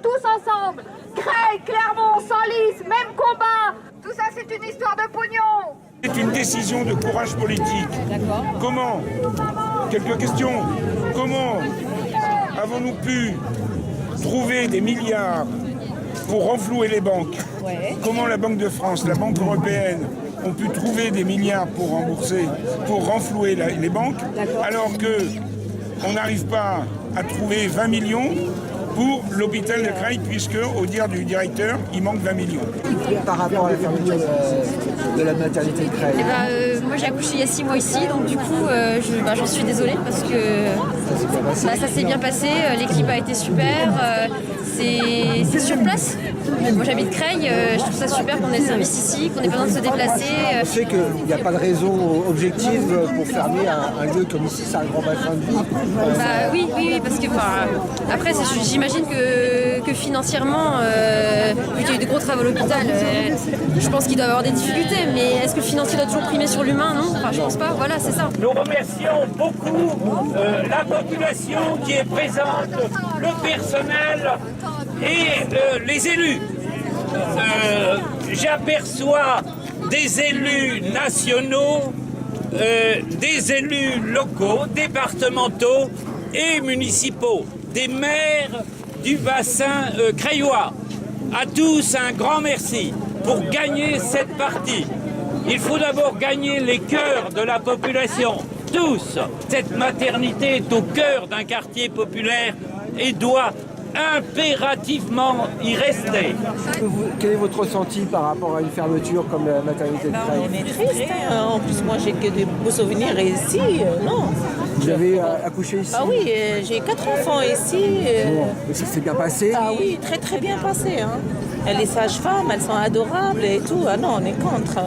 Tous ensemble, Creil, Clermont, Senlis, même combat. Tout ça, c'est une histoire de pognon. C'est une décision de courage politique. Comment? Quelques questions. Comment avons-nous pu trouver des milliards pour renflouer les banques? Comment la Banque de France, la Banque européenne ont pu trouver des milliards pour rembourser, pour renflouer les banques, alors qu'on n'arrive pas à trouver 20 millions pour l'hôpital de Creil, puisque, au dire du directeur, il manque 20 millions. Par rapport à la fermeture de la maternité de Creil. Moi j'ai accouché il y a 6 mois ici, donc du coup j'en suis désolée parce que ça s'est bien passé, l'équipe a été super, c'est sur place. Moi j'habite Creil, je trouve ça super qu'on ait le service ici, qu'on n'ait pas besoin de se déplacer. On sait qu'il n'y a pas de raison objective pour fermer un lieu comme ici, c'est un grand bassin de vie. Oui, parce que après j'imagine que financièrement, vu qu'il y a eu de gros travaux à l'hôpital, je pense qu'il doit y avoir des difficultés, mais est-ce que le financier doit toujours primer sur l'humain? Non, je pense pas, voilà, c'est ça. Nous remercions beaucoup la population qui est présente, le personnel et les élus. J'aperçois des élus nationaux, des élus locaux, départementaux et municipaux, des maires du bassin creillois. À tous, un grand merci pour gagner cette partie. Il faut d'abord gagner les cœurs de la population, tous. Cette maternité est au cœur d'un quartier populaire et doit impérativement y rester. Quel est votre ressenti par rapport à une fermeture comme la maternité de Creil? On est triste, hein. En plus moi j'ai que de beaux souvenirs ici, non. Vous avez accouché ici? Ah oui, j'ai 4 enfants ici. Et ça s'est bien passé? Ah oui, très très bien passé. Hein. Les sages-femmes, elles sont adorables et tout. Ah non, on est contre.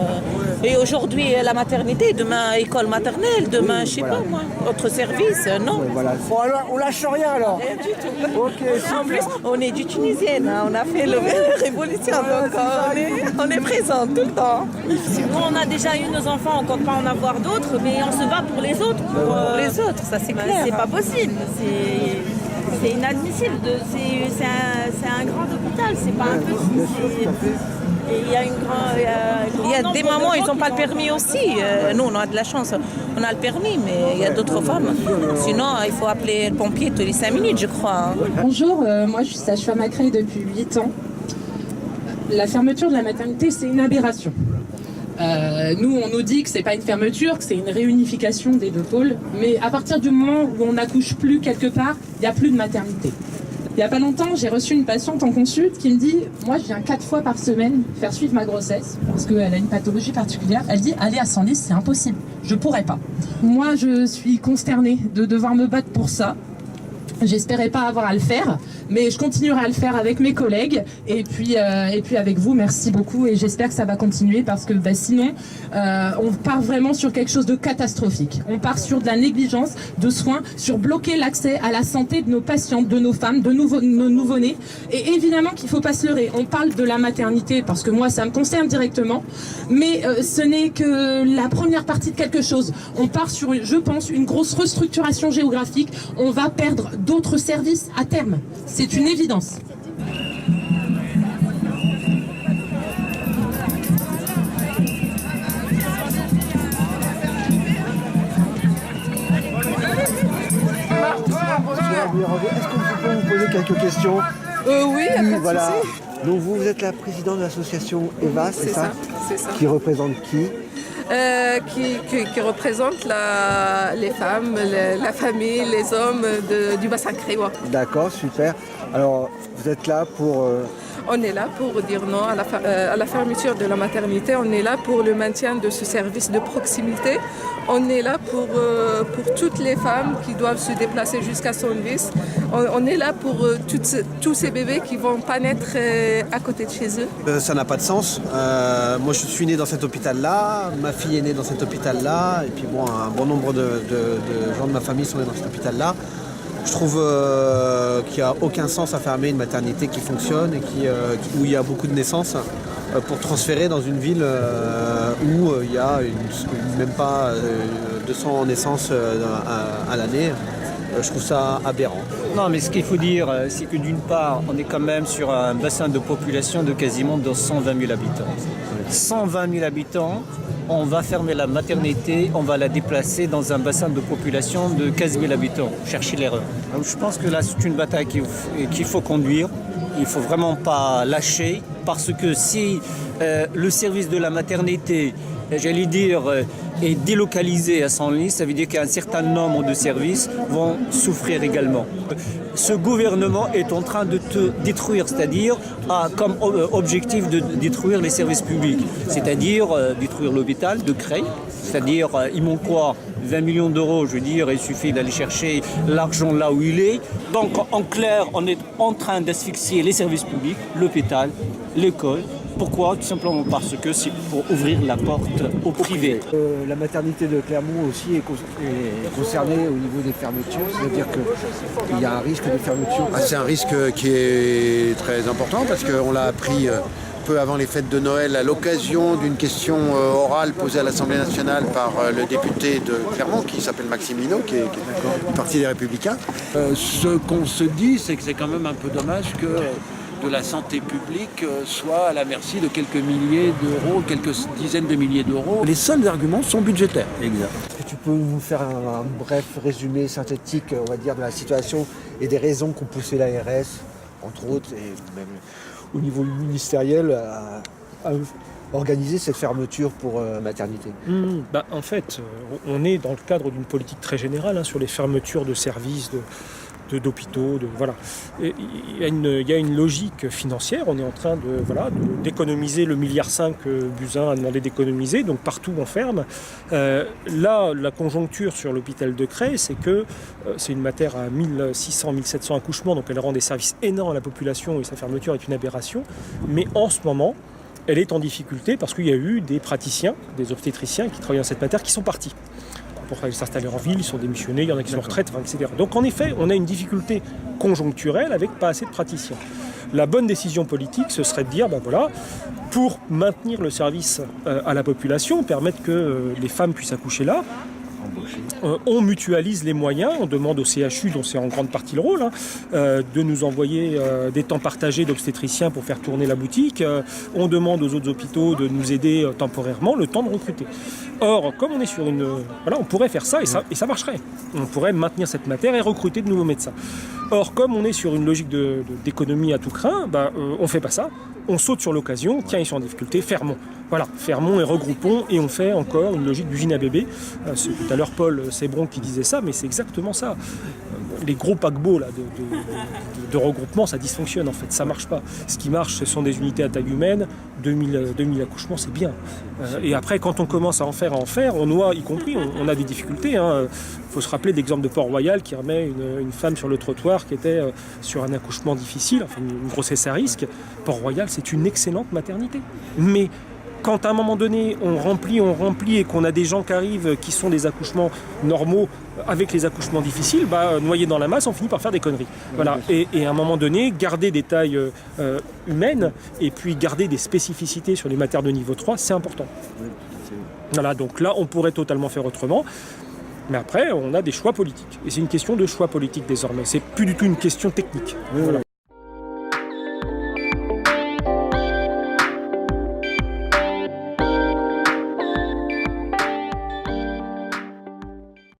Et aujourd'hui la maternité, demain école maternelle, demain je sais pas moi, autre service, non. Voilà. Bon, alors, on lâche rien alors? Rien du tout. Ok, En plus, on est du Tunisienne, hein. On a fait la révolution, donc on est présent tout le temps. Nous, on a déjà eu nos enfants, on compte pas en avoir d'autres, mais on se bat pour les autres. Pour les autres, ça c'est clair. C'est pas possible, c'est inadmissible. C'est un grand hôpital, c'est pas un petit. Et il y a une grande. Il y a des mamans, ils n'ont pas le permis aussi. Nous, on a de la chance, on a le permis, mais il y a d'autres femmes. Sinon, il faut appeler le pompier tous les 5 minutes, je crois. Hein. Bonjour, moi je suis sage-femme à Creil depuis 8 ans. La fermeture de la maternité, c'est une aberration. Nous, on nous dit que c'est pas une fermeture, que c'est une réunification des deux pôles. Mais à partir du moment où on n'accouche plus quelque part, il n'y a plus de maternité. Il n'y a pas longtemps, j'ai reçu une patiente en consulte qui me dit « Moi, je viens 4 fois par semaine faire suivre ma grossesse parce qu'elle a une pathologie particulière. » Elle dit « Aller à Senlis, c'est impossible. Je pourrais pas. » Moi, je suis consternée de devoir me battre pour ça. J'espérais pas avoir à le faire, mais je continuerai à le faire avec mes collègues et puis avec vous. Merci beaucoup et j'espère que ça va continuer parce que sinon on part vraiment sur quelque chose de catastrophique. On part sur de la négligence de soins, sur bloquer l'accès à la santé de nos patientes, de nos femmes, de nos nouveau-nés. Et évidemment qu'il faut pas se leurrer. On parle de la maternité parce que moi ça me concerne directement, mais ce n'est que la première partie de quelque chose. On part sur, je pense, une grosse restructuration géographique. On va perdre d'autres services à terme. C'est une évidence. Est-ce que je peux vous poser quelques questions? Oui, il n'y a pas de voilà. souci. Donc vous êtes la présidente de l'association EVA, c'est ça? C'est ça. Qui représente qui? Qui représente les femmes, la famille, les hommes du bassin creillois. D'accord, super. Alors, vous êtes là pour... On est là pour dire non à la fermeture de la maternité, on est là pour le maintien de ce service de proximité, on est là pour toutes les femmes qui doivent se déplacer jusqu'à Senlis, on est là pour tous ces bébés qui ne vont pas naître à côté de chez eux. Ça n'a pas de sens. Moi je suis né dans cet hôpital-là, ma fille est née dans cet hôpital-là, et puis bon, un bon nombre de gens de ma famille sont nés dans cet hôpital-là. Je trouve qu'il n'y a aucun sens à fermer une maternité qui fonctionne et où il y a beaucoup de naissances pour transférer dans une ville où il y a même pas 200 naissances à l'année. je trouve ça aberrant. Non, mais ce qu'il faut dire, c'est que d'une part, on est quand même sur un bassin de population de quasiment 120 000 habitants. 120 000 habitants, on va fermer la maternité, on va la déplacer dans un bassin de population de 15 000 habitants. Cherchez l'erreur. Donc, je pense que là, c'est une bataille qu'il faut conduire. Il ne faut vraiment pas lâcher, parce que si le service de la maternité, j'allais dire, est délocalisé à Senlis, ça veut dire qu'un certain nombre de services vont souffrir également. Ce gouvernement est en train de te détruire, c'est-à-dire a comme objectif de détruire les services publics, c'est-à-dire détruire l'hôpital de Creil, c'est-à-dire il manque quoi 20 millions d'euros, je veux dire, il suffit d'aller chercher l'argent là où il est. Donc en clair, on est en train d'asphyxier les services publics, l'hôpital, l'école. Pourquoi? Tout simplement parce que c'est pour ouvrir la porte au privé. La maternité de Clermont aussi est concernée au niveau des fermetures, c'est-à-dire qu'il y a un risque de fermeture. C'est un risque qui est très important parce qu'on l'a appris peu avant les fêtes de Noël à l'occasion d'une question orale posée à l'Assemblée nationale par le député de Clermont qui s'appelle Maxime Minot, qui est du Parti des Républicains. Ce qu'on se dit, c'est que c'est quand même un peu dommage que de la santé publique soit à la merci de quelques milliers d'euros, quelques dizaines de milliers d'euros. Les seuls arguments sont budgétaires. Exact. Est-ce que tu peux nous faire un bref résumé synthétique, on va dire, de la situation et des raisons qu'ont poussé l'ARS, entre autres, et même au niveau ministériel, à organiser cette fermeture pour maternité? En fait, on est dans le cadre d'une politique très générale sur les fermetures de services, d'hôpitaux, voilà. Il y a une logique financière. On est en train d'économiser le 1,5 milliard que Buzyn a demandé d'économiser, donc partout on ferme. Là, la conjoncture sur l'hôpital de Creil, c'est que c'est une mater à 1600, 1700 accouchements, donc elle rend des services énormes à la population et sa fermeture est une aberration. Mais en ce moment, elle est en difficulté parce qu'il y a eu des praticiens, des obstétriciens qui travaillent dans cette mater qui sont partis. Pour s'installer en ville, ils sont démissionnés, il y en a qui sont en retraite, etc. Donc en effet, on a une difficulté conjoncturelle avec pas assez de praticiens. La bonne décision politique, ce serait de dire, pour maintenir le service à la population, permettre que les femmes puissent accoucher là, on mutualise les moyens, on demande au CHU, dont c'est en grande partie le rôle, de nous envoyer des temps partagés d'obstétriciens pour faire tourner la boutique. On demande aux autres hôpitaux de nous aider temporairement le temps de recruter. Or, comme on est sur on pourrait faire ça et ça marcherait. On pourrait maintenir cette matière et recruter de nouveaux médecins. Or, comme on est sur une logique d'économie à tout crin, on ne fait pas ça. On saute sur l'occasion, tiens, ils sont en difficulté, fermons. Voilà, fermons et regroupons, et on fait encore une logique d'usine à bébé. C'est tout à l'heure Paul Sébron qui disait ça, mais c'est exactement ça. Les gros paquebots là, de regroupement, ça dysfonctionne en fait, ça marche pas. Ce qui marche, ce sont des unités à taille humaine, 2000 accouchements, c'est bien. Et après, quand on commence à en faire, on noie, y compris, on a des difficultés. Il faut se rappeler l'exemple de Port-Royal qui remet une femme sur le trottoir qui était sur un accouchement difficile, enfin une grossesse à risque. Port-Royal, c'est une excellente maternité. Mais quand à un moment donné, on remplit et qu'on a des gens qui arrivent qui sont des accouchements normaux avec les accouchements difficiles, noyés dans la masse, on finit par faire des conneries. Voilà. Et à un moment donné, garder des tailles humaines et puis garder des spécificités sur les matières de niveau 3, c'est important. Voilà, donc là, on pourrait totalement faire autrement. Mais après, on a des choix politiques. Et c'est une question de choix politique désormais. C'est plus du tout une question technique. Voilà.